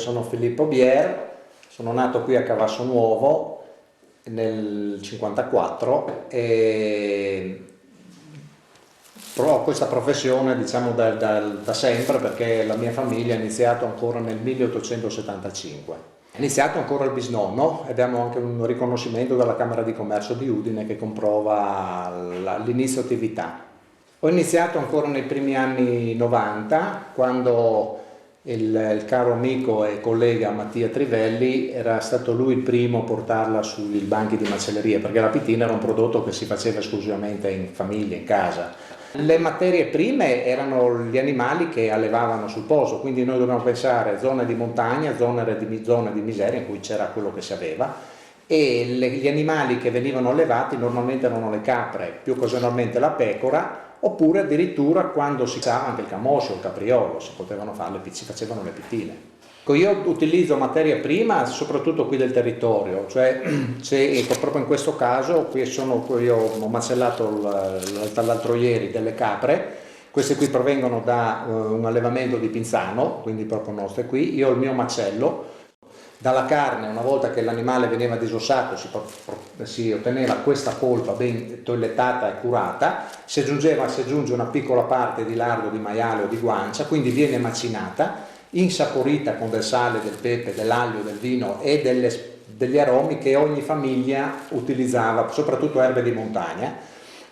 sono Filippo Bier, sono nato qui a Cavasso Nuovo nel 54 e ho questa professione diciamo da sempre, perché la mia famiglia ha iniziato ancora nel 1875. È iniziato ancora il bisnonno, abbiamo anche un riconoscimento dalla Camera di Commercio di Udine che comprova l'inizio attività. Ho iniziato ancora nei primi anni 90, quando il caro amico e collega Mattia Trivelli era stato lui il primo a portarla sui banchi di macelleria, perché la pittina era un prodotto che si faceva esclusivamente in famiglia, in casa. Le materie prime erano gli animali che allevavano sul posto, quindi noi dovevamo pensare a zone di montagna, zone di miseria in cui c'era quello che si aveva, e gli animali che venivano allevati normalmente erano le capre, più occasionalmente la pecora, oppure addirittura quando si usava anche il camoscio, il capriolo, si facevano le pittine. Io utilizzo materia prima soprattutto qui del territorio, cioè ecco, proprio in questo caso io ho macellato l'altro ieri delle capre. Queste qui provengono da un allevamento di Pinzano, quindi proprio nostre qui. Io ho il mio macello. Dalla carne, una volta che l'animale veniva disossato, si otteneva questa polpa ben toilettata e curata, si aggiunge una piccola parte di lardo, di maiale o di guancia, quindi viene macinata, insaporita con del sale, del pepe, dell'aglio, del vino e degli aromi che ogni famiglia utilizzava, soprattutto erbe di montagna.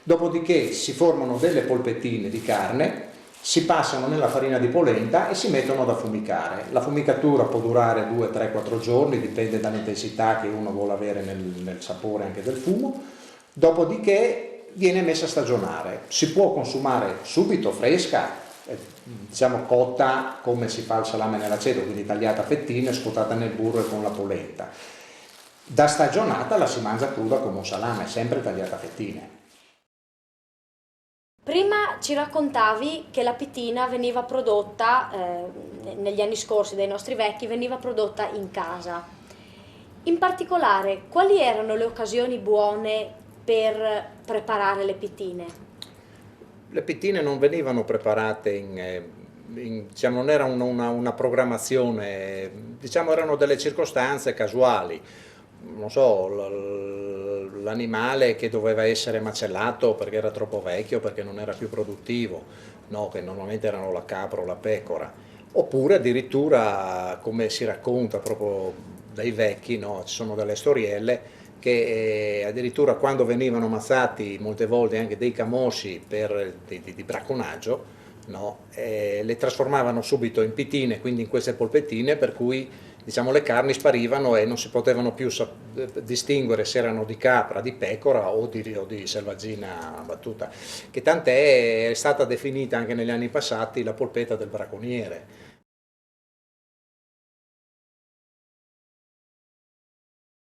Dopodiché si formano delle polpettine di carne, si passano nella farina di polenta e si mettono ad affumicare. La fumicatura può durare 2, 3, 4 giorni, dipende dall'intensità che uno vuole avere nel sapore anche del fumo. Dopodiché viene messa a stagionare. Si può consumare subito, fresca, diciamo cotta come si fa il salame nell'aceto, quindi tagliata a fettine, scottata nel burro e con la polenta. Da stagionata la si mangia cruda come un salame, sempre tagliata a fettine. Prima ci raccontavi che la pittina veniva prodotta, negli anni scorsi dai nostri vecchi, veniva prodotta in casa. In particolare, quali erano le occasioni buone per preparare le pittine? Le pittine non venivano preparate diciamo, non era una programmazione, diciamo erano delle circostanze casuali. Non so, l'animale che doveva essere macellato perché era troppo vecchio, perché non era più produttivo, no, che normalmente erano la capra o la pecora, oppure addirittura, come si racconta proprio dai vecchi, no, ci sono delle storielle che addirittura quando venivano ammazzati molte volte anche dei camosci di bracconaggio, no, le trasformavano subito in pittine, quindi in queste polpettine, per cui diciamo, le carni sparivano e non si potevano più distinguere se erano di capra, di pecora o di selvaggina battuta, che tant'è è stata definita anche negli anni passati la polpetta del bracconiere.